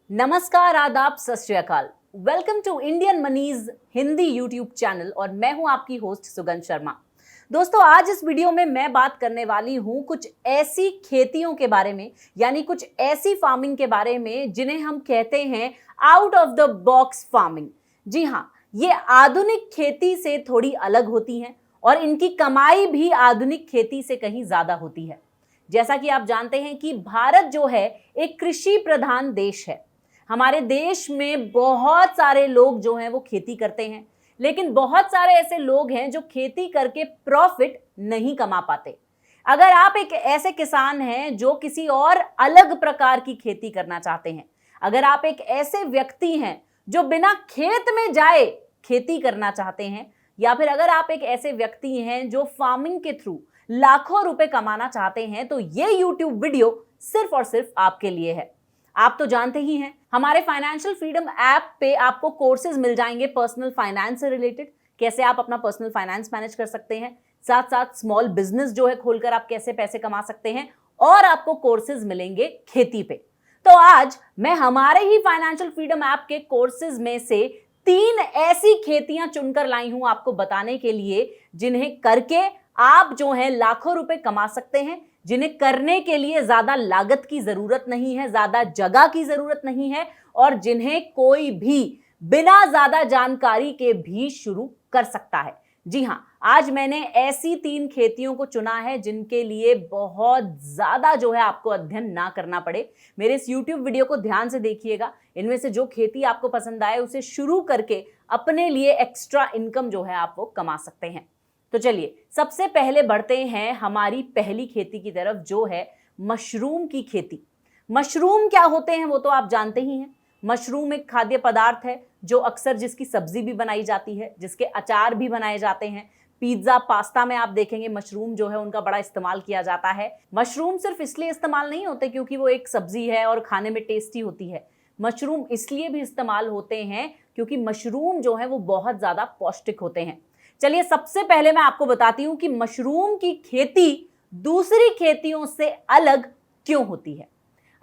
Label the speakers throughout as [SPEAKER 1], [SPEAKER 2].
[SPEAKER 1] नमस्कार, आदाब, सत श्री अकाल। Welcome to Indian money's Hindi YouTube channel और मैं हूं आपकी होस्ट सुगंध शर्मा। दोस्तों, आज इस वीडियो में मैं बात करने वाली हूं कुछ ऐसी खेतियों के बारे में, यानी कुछ ऐसी फार्मिंग के बारे में जिन्हें हम कहते हैं out of the box farming. जी हाँ, ये आधुनिक खेती से थोड़ी अलग होती हैं और इनकी कमाई भी आधुनिक खेती से कहीं ज्यादा होती है। जैसा कि आप जानते हैं कि भारत जो है एक कृषि प्रधान देश है। हमारे देश में बहुत सारे लोग जो हैं वो खेती करते हैं, लेकिन बहुत सारे ऐसे लोग हैं जो खेती करके प्रॉफिट नहीं कमा पाते। अगर आप एक ऐसे किसान हैं जो किसी और अलग प्रकार की खेती करना चाहते हैं, अगर आप एक ऐसे व्यक्ति हैं जो बिना खेत में जाए खेती करना चाहते हैं, या फिर अगर आप एक ऐसे व्यक्ति हैं जो फार्मिंग के थ्रू लाखों रुपए कमाना चाहते हैं, तो ये यूट्यूब वीडियो सिर्फ और सिर्फ आपके लिए है। आप तो जानते ही हैं, हमारे फाइनेंशियल फ्रीडम ऐप पे आपको कोर्सेज मिल जाएंगे पर्सनल फाइनेंस से रिलेटेड, कैसे आप अपना पर्सनल फाइनेंस मैनेज कर सकते हैं, साथ साथ स्मॉल बिजनेस जो है खोलकर आप कैसे पैसे कमा सकते हैं, और आपको कोर्सेज मिलेंगे खेती पे। तो आज मैं हमारे ही फाइनेंशियल फ्रीडम ऐप के कोर्सेज में से 3 ऐसी खेतियां चुनकर लाई हूं आपको बताने के लिए, जिन्हें करके आप जो है लाखों रुपए कमा सकते हैं, जिन्हें करने के लिए ज्यादा लागत की जरूरत नहीं है, ज्यादा जगह की जरूरत नहीं है, और जिन्हें कोई भी बिना ज्यादा जानकारी के भी शुरू कर सकता है। जी हाँ, आज मैंने ऐसी 3 खेतियों को चुना है जिनके लिए बहुत ज्यादा जो है आपको अध्ययन ना करना पड़े। मेरे इस YouTube वीडियो को ध्यान से देखिएगा। इनमें से जो खेती आपको पसंद आए उसे शुरू करके अपने लिए एक्स्ट्रा इनकम जो है आप वो कमा सकते हैं। तो चलिए सबसे पहले बढ़ते हैं हमारी पहली खेती की तरफ, जो है मशरूम की खेती। मशरूम क्या होते हैं वो तो आप जानते ही हैं। मशरूम एक खाद्य पदार्थ है जो अक्सर जिसकी सब्जी भी बनाई जाती है, जिसके अचार भी बनाए जाते हैं। पिज्जा, पास्ता में आप देखेंगे मशरूम जो है उनका बड़ा इस्तेमाल किया जाता है। मशरूम सिर्फ इसलिए इस्तेमाल नहीं होते क्योंकि वो एक सब्जी है और खाने में टेस्टी होती है। मशरूम इसलिए भी इस्तेमाल होते हैं क्योंकि मशरूम जो है वो बहुत ज्यादा पौष्टिक होते हैं। चलिए सबसे पहले मैं आपको बताती हूं कि मशरूम की खेती दूसरी खेतियों से अलग क्यों होती है।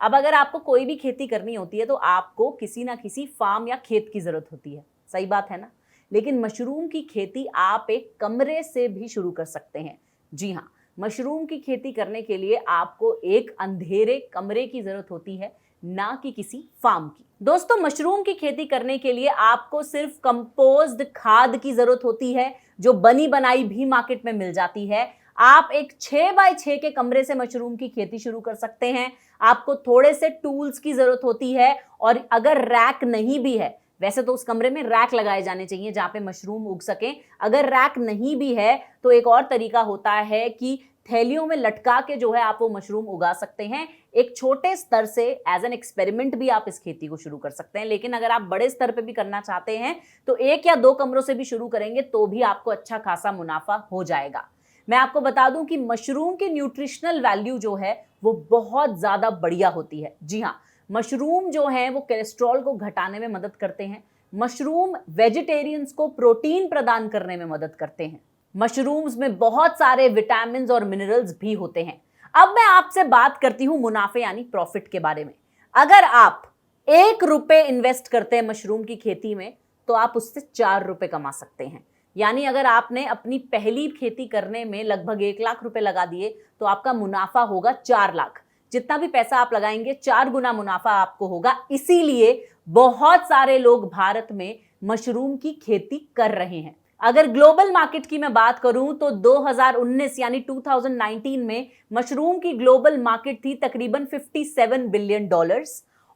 [SPEAKER 1] अब अगर आपको कोई भी खेती करनी होती है तो आपको किसी ना किसी फार्म या खेत की जरूरत होती है, सही बात है ना। लेकिन मशरूम की खेती आप एक कमरे से भी शुरू कर सकते हैं। जी हाँ, मशरूम की खेती करने के लिए आपको एक अंधेरे कमरे की जरूरत होती है, ना कि किसी फार्म की। दोस्तों, मशरूम की खेती करने के लिए आपको सिर्फ कंपोज्ड खाद की जरूरत होती है, जो बनी बनाई भी मार्केट में मिल जाती है। आप एक 6x6 के कमरे से मशरूम की खेती शुरू कर सकते हैं। आपको थोड़े से टूल्स की जरूरत होती है, और अगर रैक नहीं भी है, वैसे तो उस कमरे में रैक लगाए जाने चाहिए जहां पे मशरूम उग सके। अगर रैक नहीं भी है तो एक और तरीका होता है कि थैलियों में लटका के जो है आप वो मशरूम उगा सकते हैं। एक छोटे स्तर से एज एन एक्सपेरिमेंट भी आप इस खेती को शुरू कर सकते हैं, लेकिन अगर आप बड़े स्तर पे भी करना चाहते हैं तो 1 या 2 कमरों से भी शुरू करेंगे तो भी आपको अच्छा खासा मुनाफा हो जाएगा। मैं आपको बता दूं कि मशरूम की न्यूट्रिशनल वैल्यू जो है वो बहुत ज्यादा बढ़िया होती है। जी हाँ, मशरूम जो है वो कोलेस्ट्रॉल को घटाने में मदद करते हैं। मशरूम वेजिटेरियंस को प्रोटीन प्रदान करने में मदद करते हैं। मशरूम्स में बहुत सारे विटामिन्स और मिनरल्स भी होते हैं। अब मैं आपसे बात करती हूं मुनाफे यानी प्रॉफिट के बारे में। अगर आप 1 रुपए इन्वेस्ट करते हैं मशरूम की खेती में तो आप उससे 4 रुपए कमा सकते हैं। यानी अगर आपने अपनी पहली खेती करने में लगभग 1 लाख रुपए लगा दिए तो आपका मुनाफा होगा 4 लाख। जितना भी पैसा आप लगाएंगे 4 गुना मुनाफा आपको होगा। इसीलिए बहुत सारे लोग भारत में मशरूम की खेती कर रहे हैं। अगर ग्लोबल मार्केट की मैं बात करूं तो 2019 यानी 2019 में मशरूम की ग्लोबल मार्केट थी तकरीबन $57 बिलियन,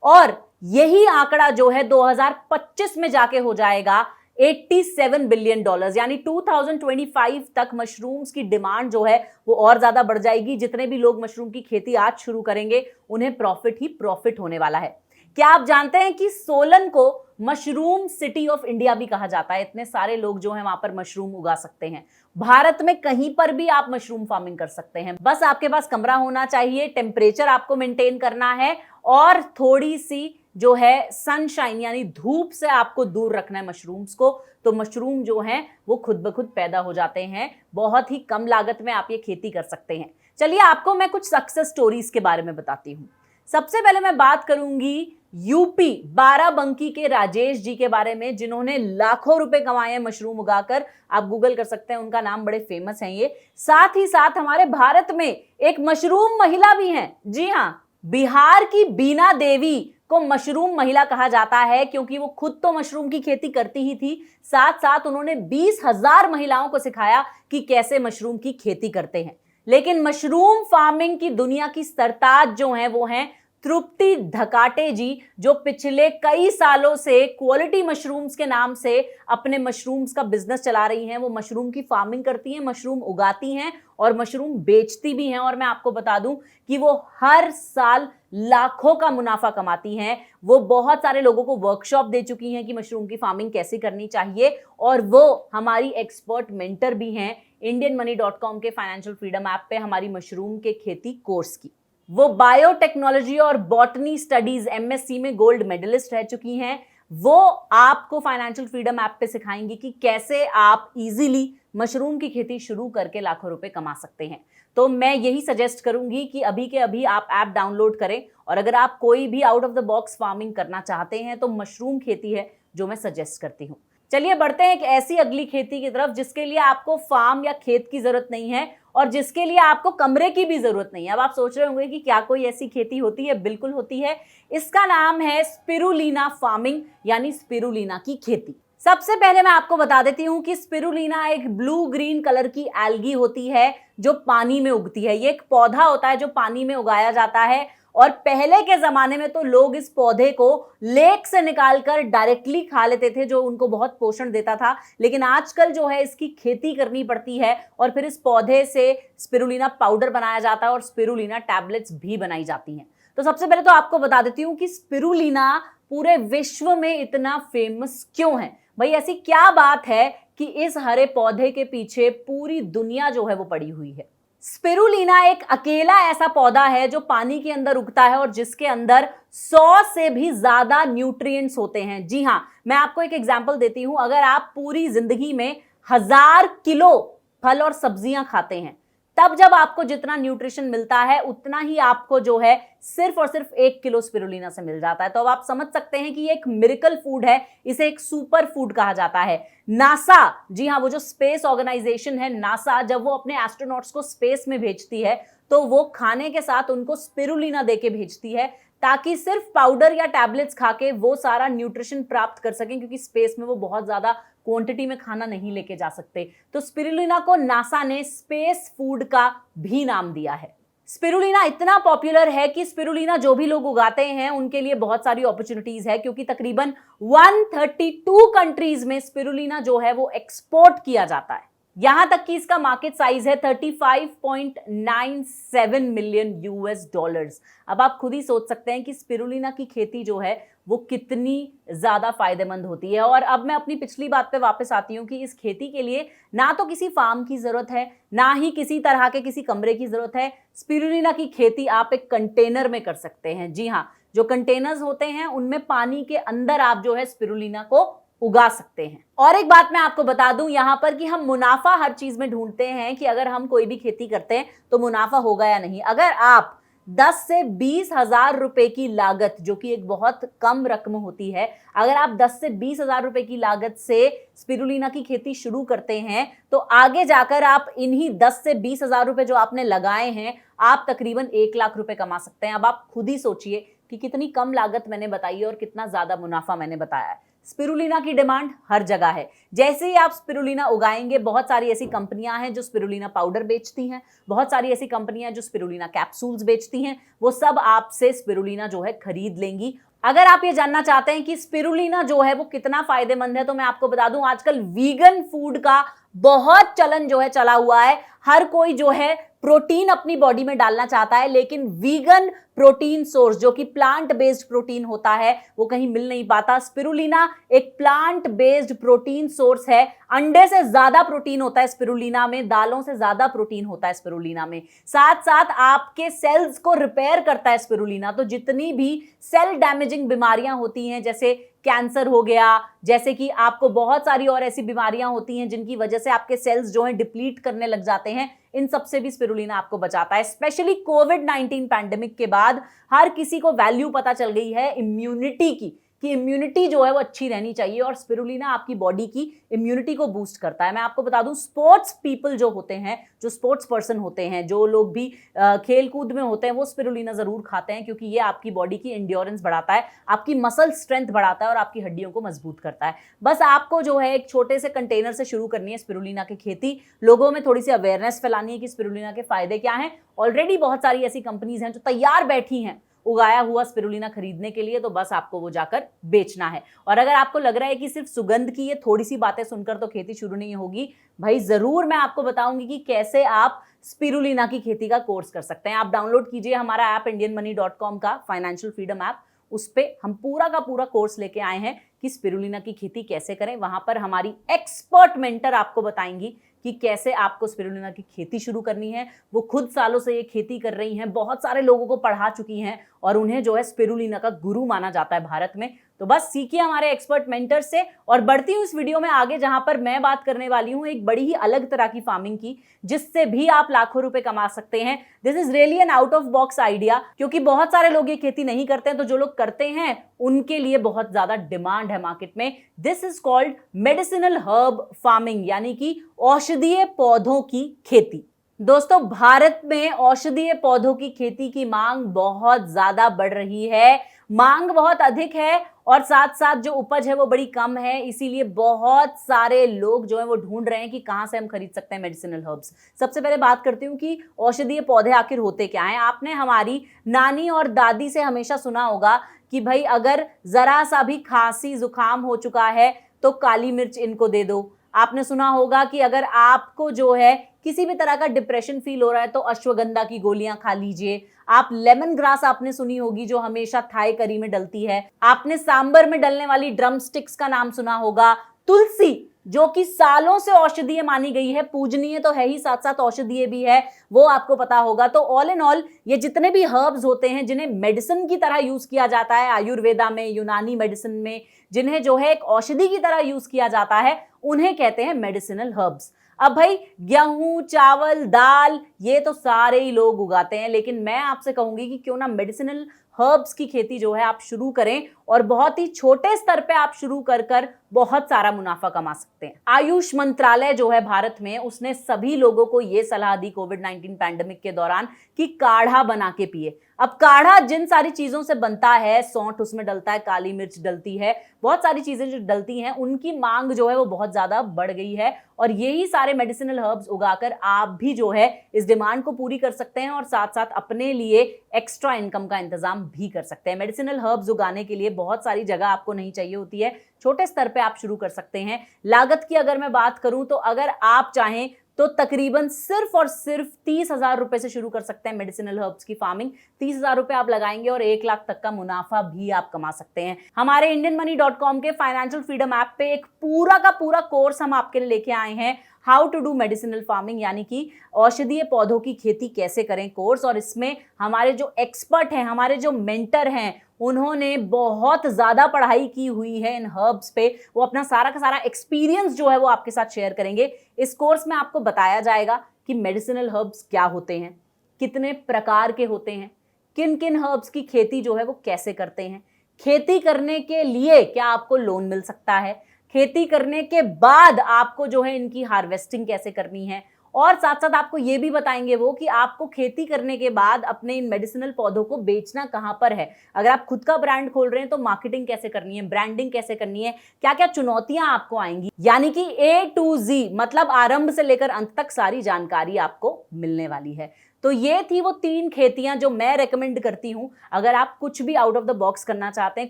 [SPEAKER 1] और यही आंकड़ा जो है 2025 में जाके हो जाएगा $87 बिलियन। यानी 2025 तक मशरूम्स की डिमांड जो है वो और ज्यादा बढ़ जाएगी। जितने भी लोग मशरूम की खेती आज शुरू करेंगे उन्हें प्रॉफिट ही प्रॉफिट होने वाला है। क्या आप जानते हैं कि सोलन को मशरूम सिटी ऑफ इंडिया भी कहा जाता है। इतने सारे लोग जो हैं वहां पर मशरूम उगा सकते हैं। भारत में कहीं पर भी आप मशरूम फार्मिंग कर सकते हैं, बस आपके पास कमरा होना चाहिए, टेम्परेचर आपको मेंटेन करना है, और थोड़ी सी जो है सनशाइन यानी धूप से आपको दूर रखना है मशरूम्स को। तो मशरूम जो हैं वो खुद ब खुद पैदा हो जाते हैं। बहुत ही कम लागत में आप ये खेती कर सकते हैं। चलिए आपको मैं कुछ सक्सेस स्टोरीज के बारे में बताती हूँ। सबसे पहले मैं बात करूंगी यूपी बाराबंकी के राजेश जी के बारे में, जिन्होंने लाखों रुपए कमाए हैं मशरूम उगाकर। आप गूगल कर सकते हैं, उनका नाम बड़े फेमस है ये। साथ ही साथ हमारे भारत में एक मशरूम महिला भी हैं। जी हां, बिहार की बीना देवी को मशरूम महिला कहा जाता है, क्योंकि वो खुद तो मशरूम की खेती करती ही थी, साथ साथ उन्होंने 20,000 महिलाओं को सिखाया कि कैसे मशरूम की खेती करते हैं। लेकिन मशरूम फार्मिंग की दुनिया की सरताज जो हैं वो हैं तृप्ति धकाटे जी, जो पिछले कई सालों से क्वालिटी मशरूम्स के नाम से अपने मशरूम्स का बिजनेस चला रही हैं। वो मशरूम की फार्मिंग करती हैं, मशरूम उगाती हैं और मशरूम बेचती भी हैं। और मैं आपको बता दूं कि वो हर साल लाखों का मुनाफा कमाती हैं। वो बहुत सारे लोगों को वर्कशॉप दे चुकी हैं कि मशरूम की फार्मिंग कैसे करनी चाहिए, और वो हमारी एक्सपर्ट मेंटर भी हैं indianmoney.com के फाइनेंशियल फ्रीडम ऐप पे हमारी मशरूम के खेती कोर्स की। वो बायोटेक्नोलॉजी और बॉटनी स्टडीज MSc में गोल्ड मेडलिस्ट रह चुकी हैं। वो आपको फाइनेंशियल फ्रीडम ऐप पे सिखाएंगी कि कैसे आप इजीली मशरूम की खेती शुरू करके लाखों रुपए कमा सकते हैं। तो मैं यही सजेस्ट करूंगी कि अभी के अभी आप ऐप डाउनलोड करें, और अगर आप कोई भी out of the box farming करना चाहते हैं तो मशरूम खेती है जो मैं सजेस्ट करती हूँ। चलिए बढ़ते हैं एक ऐसी अगली खेती की तरफ जिसके लिए आपको फार्म या खेत की जरूरत नहीं है और जिसके लिए आपको कमरे की भी जरूरत नहीं है। अब आप सोच रहे होंगे कि क्या कोई ऐसी खेती होती है? बिल्कुल होती है। इसका नाम है स्पिरुलिना फार्मिंग, यानी स्पिरुलिना की खेती। सबसे पहले मैं आपको बता देती हूं कि स्पिरुलिना एक ब्लू ग्रीन कलर की एल्गी होती है जो पानी में उगती है। ये एक पौधा होता है जो पानी में उगाया जाता है, और पहले के जमाने में तो लोग इस पौधे को लेक से निकालकर डायरेक्टली खा लेते थे, जो उनको बहुत पोषण देता था। लेकिन आजकल जो है इसकी खेती करनी पड़ती है, और फिर इस पौधे से स्पिरुलिना पाउडर बनाया जाता है और स्पिरुलिना टैबलेट्स भी बनाई जाती हैं। तो सबसे पहले तो आपको बता देती हूं कि स्पिरुलिना पूरे विश्व में इतना फेमस क्यों है। भाई ऐसी क्या बात है कि इस हरे पौधे के पीछे पूरी दुनिया जो है वो पड़ी हुई है। स्पिरुलिना एक अकेला ऐसा पौधा है जो पानी के अंदर उगता है और जिसके अंदर 100 से भी ज्यादा न्यूट्रिएंट्स होते हैं। जी हां, मैं आपको एक एग्जांपल देती हूं। अगर आप पूरी जिंदगी में 1000 किलो फल और सब्जियां खाते हैं, तब जब आपको जितना न्यूट्रिशन मिलता है उतना ही आपको जो है सिर्फ और सिर्फ 1 किलो स्पिरुलिना से मिल जाता है। तो अब आप समझ सकते हैं कि ये एक मिरेकल फूड है, इसे एक सुपर फूड कहा जाता है। नासा, जी हाँ, वो जो स्पेस ऑर्गेनाइजेशन है नासा, जब वो अपने एस्ट्रोनॉट्स को स्पेस में भेजती है तो वो खाने के साथ उनको स्पिरुलिना देके भेजती है, ताकि सिर्फ पाउडर या टैबलेट्स खाके वो सारा न्यूट्रिशन प्राप्त कर सकें, क्योंकि स्पेस में वो बहुत ज्यादा क्वांटिटी में खाना नहीं लेके जा सकते। तो स्पिरुलिना को नासा ने स्पेस फूड का भी नाम दिया है। स्पिरुलिना इतना पॉपुलर है कि स्पिरुलिना जो भी लोग उगाते हैं उनके लिए बहुत सारी अपॉर्चुनिटीज है, क्योंकि तकरीबन 132 कंट्रीज में स्पिरुलिना जो है वो एक्सपोर्ट किया जाता है। यहां तक कि इसका मार्केट साइज है 35.97 मिलियन $। अब आप खुद ही सोच सकते हैं कि स्पिरुलिना की खेती जो है वो कितनी ज्यादा फायदेमंद होती है। और अब मैं अपनी पिछली बात पे वापस आती हूँ कि इस खेती के लिए ना तो किसी फार्म की जरूरत है, ना ही किसी तरह के किसी कमरे की जरूरत है। स्पिरुलिना की खेती आप एक कंटेनर में कर सकते हैं। जी हाँ, जो कंटेनर्स होते हैं उनमें पानी के अंदर आप जो है स्पिरुलिना को उगा सकते हैं। और एक बात मैं आपको बता दूं यहां पर कि हम मुनाफा हर चीज में ढूंढते हैं कि अगर हम कोई भी खेती करते हैं तो मुनाफा होगा या नहीं। अगर आप 10 से 20 हजार रुपए की लागत, जो कि एक बहुत कम रकम होती है, अगर आप 10 से 20 हजार रुपए की लागत से स्पिरुलिना की खेती शुरू करते हैं तो आगे जाकर आप इन्हीं 10 से 20 हजार रुपए जो आपने लगाए हैं, आप तकरीबन 1 लाख रुपए कमा सकते हैं। अब आप खुद ही सोचिए कि कितनी कम लागत मैंने बताई है और कितना ज्यादा मुनाफा मैंने बताया है। स्पिरुलिना की डिमांड हर जगह है। जैसे ही आप स्पिरुलिना उगाएंगे, बहुत सारी ऐसी कंपनियां हैं जो स्पिरुलिना पाउडर बेचती हैं, बहुत सारी ऐसी कंपनियां जो स्पिरुलिना कैप्सूल्स बेचती हैं, वो सब आपसे स्पिरुलिना जो है खरीद लेंगी। अगर आप ये जानना चाहते हैं कि स्पिरुलिना जो है वो कितना फायदेमंद है, तो मैं आपको बता दूं आजकल वीगन फूड का बहुत चलन जो है चला हुआ है। हर कोई जो है प्रोटीन अपनी बॉडी में डालना चाहता है, लेकिन वीगन प्रोटीन सोर्स जो कि प्लांट बेस्ड प्रोटीन होता है वो कहीं मिल नहीं पाता। स्पिरुलिना एक प्लांट बेस्ड प्रोटीन सोर्स है। अंडे से ज्यादा प्रोटीन होता है स्पिरुलिना में, दालों से ज्यादा प्रोटीन होता है स्पिरुलिना में। साथ साथ आपके सेल्स को रिपेयर करता है स्पिरुलिना। तो जितनी भी सेल डैमेजिंग बीमारियां होती हैं, जैसे कैंसर हो गया, जैसे कि आपको बहुत सारी और ऐसी बीमारियां होती हैं जिनकी वजह से आपके सेल्स जो हैं डिप्लीट करने लग जाते हैं, इन सब से भी स्पिरुलिना आपको बचाता है। स्पेशली कोविड-19 पैंडेमिक के बाद बाद हर किसी को वैल्यू पता चल गई है इम्यूनिटी की, कि इम्यूनिटी जो है वो अच्छी रहनी चाहिए और स्पिरुलिना आपकी बॉडी की इम्यूनिटी को बूस्ट करता है। मैं आपको बता दूं, स्पोर्ट्स पीपल जो होते हैं, जो स्पोर्ट्स पर्सन होते हैं, जो लोग भी खेल कूद में होते हैं, वो स्पिरुलिना जरूर खाते हैं, क्योंकि ये आपकी बॉडी की एंड्योरेंस बढ़ाता है, आपकी मसल स्ट्रेंथ बढ़ाता है और आपकी हड्डियों को मजबूत करता है। बस आपको जो है एक छोटे से कंटेनर से शुरू करनी है स्पिरुलिना की खेती, लोगों में थोड़ी सी अवेयरनेस फैलानी है कि स्पिरुलिना के फायदे क्या हैं। ऑलरेडी बहुत सारी ऐसी कंपनीज हैं जो तैयार बैठी हैं उगाया हुआ स्पिरुलिना खरीदने के लिए, तो बस आपको वो जाकर बेचना है। और अगर आपको लग रहा है कि सिर्फ सुगंध की ये थोड़ी सी बातें सुनकर तो खेती शुरू नहीं होगी, भाई जरूर मैं आपको बताऊंगी कि कैसे आप स्पिरुलिना की खेती का कोर्स कर सकते हैं। आप डाउनलोड कीजिए हमारा ऐप indianmoney.com का फाइनेंशियल फ्रीडम ऐप, उस पे हम पूरा का पूरा कोर्स लेके आए हैं कि स्पिरुलिना की खेती कैसे करें। वहां पर हमारी एक्सपर्ट मेंटर आपको बताएंगी कि कैसे आपको स्पिरुलिना की खेती शुरू करनी है। वो खुद सालों से ये खेती कर रही हैं, बहुत सारे लोगों को पढ़ा चुकी हैं और उन्हें जो है स्पिरुलिना का गुरु माना जाता है भारत में। तो बस सीखिए हमारे एक्सपर्ट मेंटर से। और बढ़ती हूँ इस वीडियो में आगे, जहां पर मैं बात करने वाली हूँ एक बड़ी ही अलग तरह की फार्मिंग की, जिससे भी आप लाखों रुपए कमा सकते हैं। This is really an out of box idea, क्योंकि बहुत सारे लोग ये खेती नहीं करते हैं, तो जो लोग करते हैं उनके लिए बहुत ज्यादा डिमांड है मार्केट में। This is called medicinal herb farming, यानी कि औषधीय पौधों की खेती। दोस्तों, भारत में औषधीय पौधों की खेती की मांग बहुत ज्यादा बढ़ रही है। मांग बहुत अधिक है और साथ साथ जो उपज है वो बड़ी कम है, इसीलिए बहुत सारे लोग जो है वो ढूंढ रहे हैं कि कहां से हम खरीद सकते हैं मेडिसिनल हर्ब्स। सबसे पहले बात करती हूँ कि औषधीय पौधे आखिर होते क्या हैं। आपने हमारी नानी और दादी से हमेशा सुना होगा कि भाई अगर जरा सा भी खांसी जुकाम हो चुका है तो काली मिर्च इनको दे दो। आपने सुना होगा कि अगर आपको जो है किसी भी तरह का डिप्रेशन फील हो रहा है तो अश्वगंधा की गोलियां खा लीजिए। आप लेमन ग्रास आपने सुनी होगी, जो हमेशा थाई करी में डलती है। आपने सांबर में डलने वाली ड्रम स्टिक्स का नाम सुना होगा। तुलसी, जो कि सालों से औषधीय मानी गई है, पूजनीय तो है ही, साथ साथ औषधीय भी है, वो आपको पता होगा। तो ऑल इन ऑल ये जितने भी हर्ब्स होते हैं जिन्हें मेडिसिन की तरह यूज किया जाता है आयुर्वेदा में, यूनानी मेडिसिन में, जिन्हें जो है एक औषधि की तरह यूज किया जाता है, उन्हें कहते हैं मेडिसिनल हर्ब्स। अब भाई गेहूं, चावल, दाल, ये तो सारे ही लोग उगाते हैं, लेकिन मैं आपसे कहूंगी कि क्यों ना मेडिसिनल हर्ब्स की खेती जो है आप शुरू करें और बहुत ही छोटे स्तर पे आप शुरू कर बहुत सारा मुनाफा कमा सकते हैं। आयुष मंत्रालय जो है भारत में, उसने सभी लोगों को यह सलाह दी कोविड-19 पैंडेमिक के दौरान कि काढ़ा बना के पिए। अब काढ़ा जिन सारी चीजों से बनता है, सौंठ उसमें डलता है, काली मिर्च डलती है, बहुत सारी चीजें जो डलती हैं, उनकी मांग जो है वो बहुत ज्यादा बढ़ गई है और यही सारे मेडिसिनल हर्ब्स उगाकर आप भी जो है इस डिमांड को पूरी कर सकते हैं और साथ साथ अपने लिए एक्स्ट्रा इनकम का इंतजाम भी कर सकते हैं। मेडिसिनल हर्ब्स उगाने के लिए बहुत सारी जगह आपको नहीं चाहिए होती है, छोटे स्तर पे आप शुरू कर सकते हैं। लागत की अगर मैं बात करूं तो अगर आप चाहें तो तकरीबन सिर्फ और सिर्फ 30,000 रुपए से शुरू कर सकते हैं मेडिसिनल हर्ब्स की फार्मिंग। 30,000 रुपए आप लगाएंगे और 1 लाख तक का मुनाफा भी आप कमा सकते हैं। हमारे indianmoney.com के फाइनेंशियल फ्रीडम ऐप पे एक पूरा का पूरा कोर्स हम आपके लिए लेके आए हैं, how to do medicinal farming, यानी कि औषधीय पौधों की खेती कैसे करें कोर्स। और इसमें हमारे जो एक्सपर्ट हैं, हमारे जो मेंटर हैं, उन्होंने बहुत ज्यादा पढ़ाई की हुई है इन हर्ब्स पे। वो अपना सारा का सारा एक्सपीरियंस जो है वो आपके साथ शेयर करेंगे। इस कोर्स में आपको बताया जाएगा कि मेडिसिनल हर्ब्स क्या होते हैं, कितने प्रकार के होते हैं, किन किन हर्ब्स की खेती जो है वो कैसे करते हैं, खेती करने के लिए क्या आपको लोन मिल सकता है, खेती करने के बाद आपको जो है इनकी हार्वेस्टिंग कैसे करनी है, और साथ साथ आपको ये भी बताएंगे वो कि आपको खेती करने के बाद अपने इन मेडिसिनल पौधों को बेचना कहां पर है। अगर आप खुद का ब्रांड खोल रहे हैं तो मार्केटिंग कैसे करनी है, ब्रांडिंग कैसे करनी है, क्या क्या चुनौतियां आपको आएंगी, यानी कि A to Z, मतलब आरंभ से लेकर अंत तक सारी जानकारी आपको मिलने वाली है। तो ये थी वो 3 खेतियां जो मैं रेकमेंड करती हूं अगर आप कुछ भी आउट ऑफ द बॉक्स करना चाहते हैं,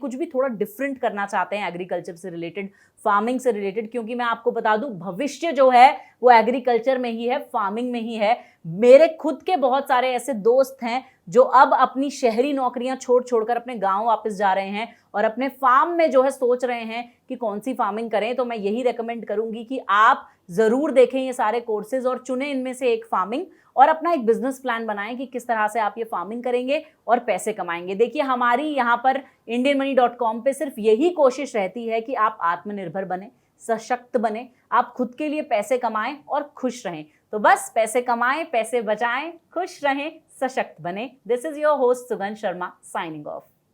[SPEAKER 1] कुछ भी थोड़ा डिफरेंट करना चाहते हैं एग्रीकल्चर से रिलेटेड, फार्मिंग से रिलेटेड। क्योंकि मैं आपको बता दूं, भविष्य जो है वो एग्रीकल्चर में ही है, फार्मिंग में ही है। मेरे खुद के बहुत सारे ऐसे दोस्त हैं जो अब अपनी शहरी नौकरियां छोड़कर अपने गांव वापस जा रहे हैं और अपने फार्म में जो है सोच रहे हैं कि कौन सी फार्मिंग करें। तो मैं यही रेकमेंड करूंगी कि आप जरूर देखें ये सारे कोर्सेज और चुने इनमें से एक फार्मिंग और अपना एक बिजनेस प्लान बनाएं कि किस तरह से आप ये फार्मिंग करेंगे और पैसे कमाएंगे। देखिए, हमारी यहाँ पर indianmoney.com पे सिर्फ यही कोशिश रहती है कि आप आत्मनिर्भर बने, सशक्त बने, आप खुद के लिए पैसे कमाएं और खुश रहें। तो बस पैसे कमाएं, पैसे बचाएं, खुश रहें, सशक्त बने। दिस इज योर होस्ट सुगंध शर्मा साइनिंग ऑफ।